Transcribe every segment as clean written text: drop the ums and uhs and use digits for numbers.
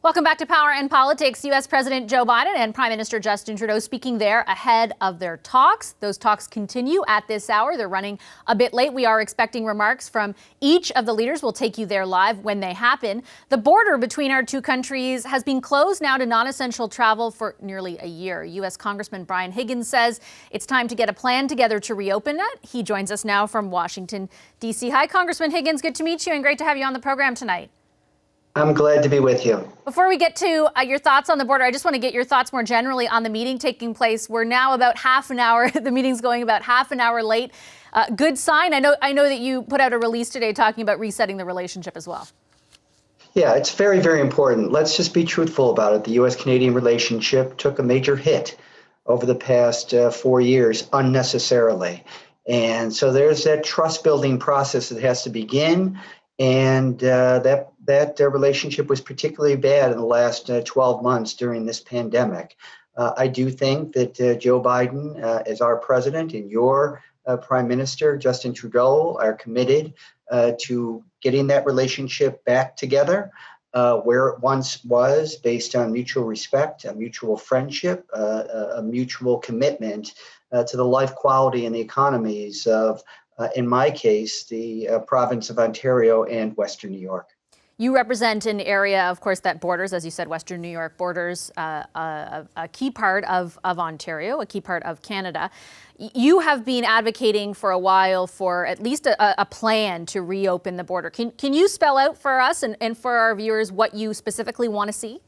Welcome back to Power and Politics. U.S. President Joe Biden and Prime Minister Justin Trudeau speaking there ahead of their talks. Those talks continue at this hour. They're running a bit late. We are expecting remarks from each of the leaders. We'll take you there live when they happen. The border between our two countries has been closed now to non-essential travel for nearly a year. U.S. Congressman Brian Higgins says it's time to get a plan together to reopen it. He joins us now from Washington, D.C. Hi, Congressman Higgins. Good to meet you and great to have you on the program tonight. I'm glad to be with you. Before we get to your thoughts on the border, I just want to get your thoughts more generally on the meeting taking place. We're now about half an hour. The meeting's going about half an hour late. Good sign. I know that you put out a release today talking about resetting the relationship as well. Yeah, it's very, very important. Let's just be truthful about it. The U.S.-Canadian relationship took a major hit over the past 4 years unnecessarily. And so there's that trust building process that has to begin. And that relationship was particularly bad in the last 12 months during this pandemic. I do think that Joe Biden, as our president, and your Prime Minister, Justin Trudeau, are committed to getting that relationship back together where it once was, based on mutual respect, a mutual friendship, a mutual commitment to the life quality and the economies of in my case, the province of Ontario and Western New York. You represent an area, of course, that borders, as you said, Western New York borders a key part of Ontario, a key part of Canada. You have been advocating for a while for at least a plan to reopen the border. Can you spell out for us and for our viewers what you specifically want to see?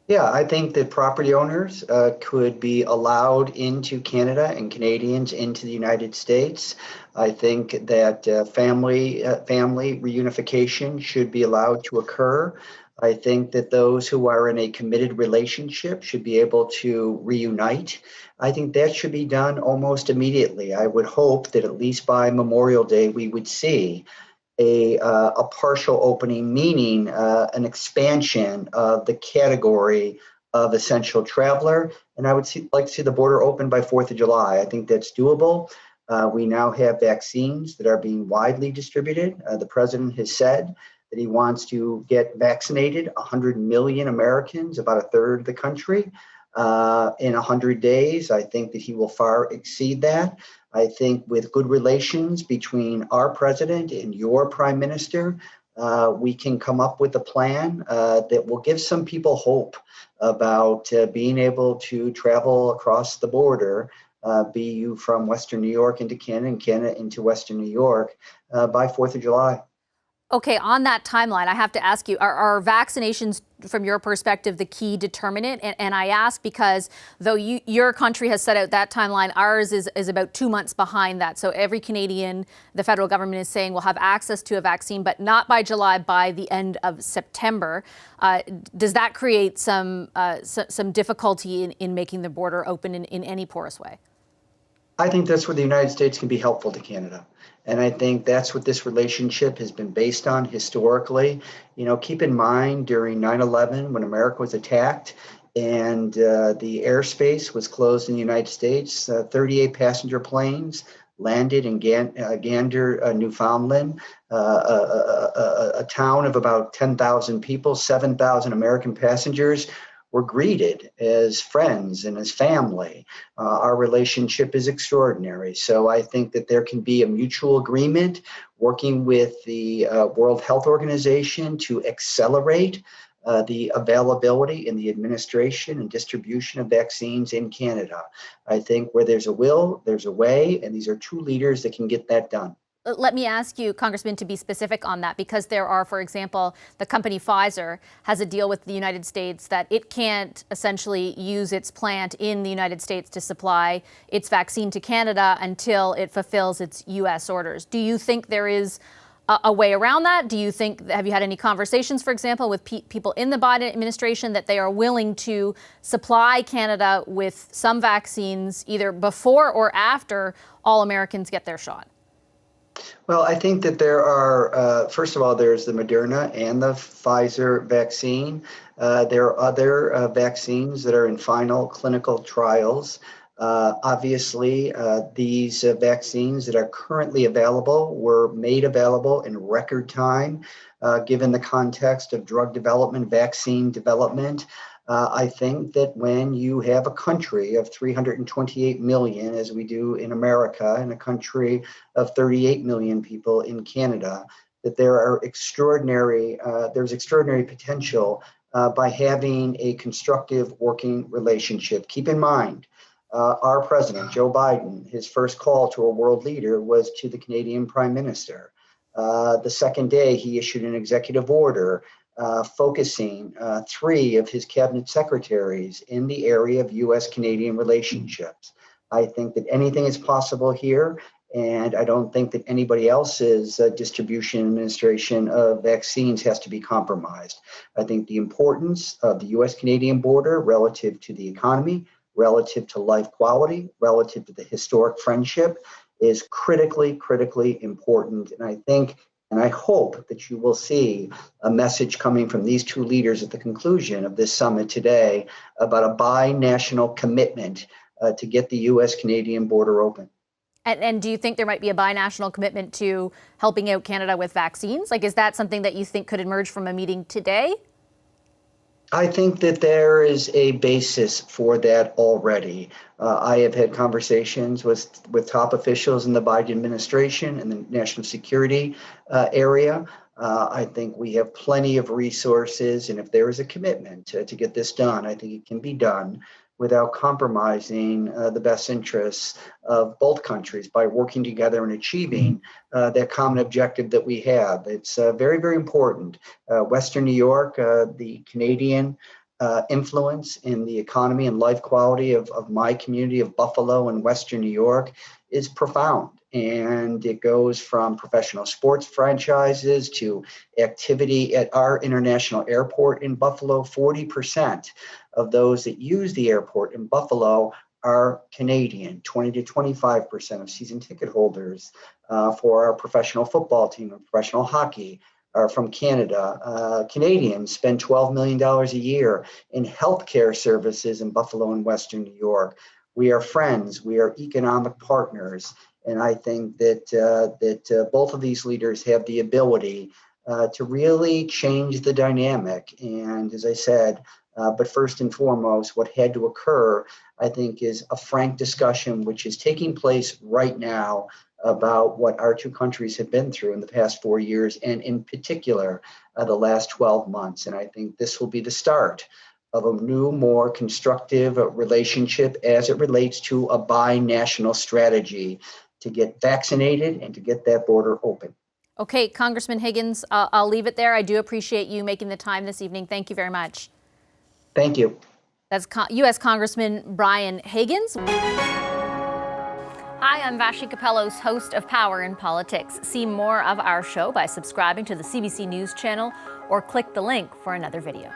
Yeah, I think that property owners could be allowed into Canada and Canadians into the United States. I think that family reunification should be allowed to occur. I think that those who are in a committed relationship should be able to reunite. I think that should be done almost immediately. I would hope that at least by Memorial Day we would see a partial opening, meaning an expansion of the category of essential traveler. And I would like to see the border open by 4th of July. I think that's doable. We now have vaccines that are being widely distributed. The president has said that he wants to get vaccinated 100 million Americans, about a third of the country, in 100 days. I think that he will far exceed that. I think with good relations between our president and your prime minister, we can come up with a plan that will give some people hope about being able to travel across the border, be you from Western New York into Canada and Canada into Western New York by 4th of July. Okay, on that timeline, I have to ask you, are vaccinations, from your perspective, the key determinant? And I ask because though your country has set out that timeline, ours is about 2 months behind that. So every Canadian, the federal government is saying, will have access to a vaccine, but not by July, by the end of September. Does that create some difficulty in making the border open in any porous way? I think that's where the United States can be helpful to Canada. And I think that's what this relationship has been based on historically. You know, keep in mind during 9/11 when America was attacked and the airspace was closed in the United States, 38 passenger planes landed in Gander, Newfoundland, a town of about 10,000 people, 7,000 American passengers were greeted as friends and as family. Our relationship is extraordinary. So I think that there can be a mutual agreement working with the World Health Organization to accelerate the availability and the administration and distribution of vaccines in Canada. I think where there's a will, there's a way, and these are two leaders that can get that done. Let me ask you, Congressman, to be specific on that, because there are, for example, the company Pfizer has a deal with the United States that it can't essentially use its plant in the United States to supply its vaccine to Canada until it fulfills its U.S. orders. Do you think there is a way around that? Have you had any conversations, for example, with people in the Biden administration that they are willing to supply Canada with some vaccines either before or after all Americans get their shot? Well, I think that there are, first of all, there's the Moderna and the Pfizer vaccine. There are other vaccines that are in final clinical trials. Obviously, these vaccines that are currently available were made available in record time, given the context of drug development, vaccine development. I think that when you have a country of 328 million, as we do in America, and a country of 38 million people in Canada, that there's extraordinary potential by having a constructive working relationship. Keep in mind, our president, Joe Biden, his first call to a world leader was to the Canadian Prime Minister. The second day, he issued an executive order focusing 3 of his cabinet secretaries in the area of U.S. Canadian relationships. I think that anything is possible here, and I don't think that anybody else's distribution and administration of vaccines has to be compromised. I think the importance of the U.S. Canadian border relative to the economy, relative to life quality, relative to the historic friendship is critically important. And I think and I hope that you will see a message coming from these 2 leaders at the conclusion of this summit today about a bi-national commitment to get the U.S.-Canadian border open. And do you think there might be a bi-national commitment to helping out Canada with vaccines? Like, is that something that you think could emerge from a meeting today? I think that there is a basis for that already. I have had conversations with top officials in the Biden administration and the national security area. I think we have plenty of resources, and if there is a commitment to get this done, I think it can be done without compromising the best interests of both countries by working together and achieving that common objective that we have. It's very important. Western New York, the Canadian influence in the economy and life quality of my community of Buffalo and Western New York is profound. And it goes from professional sports franchises to activity at our international airport in Buffalo. 40% of those that use the airport in Buffalo are Canadian. 20 to 25% of season ticket holders for our professional football team and professional hockey are from Canada. Canadians spend $12 million a year in healthcare services in Buffalo and Western New York. We are friends. We are economic partners. And I think that both of these leaders have the ability to really change the dynamic. And as I said, but first and foremost, what had to occur, I think, is a frank discussion, which is taking place right now about what our 2 countries have been through in the past 4 years, and in particular, the last 12 months. And I think this will be the start of a new, more constructive relationship as it relates to a bi-national strategy to get vaccinated and to get that border open. Okay, Congressman Higgins, I'll leave it there. I do appreciate you making the time this evening. Thank you very much. Thank you. That's U.S. Congressman Brian Higgins. Hi, I'm Vashi Capellos, host of Power in Politics. See more of our show by subscribing to the CBC News channel or click the link for another video.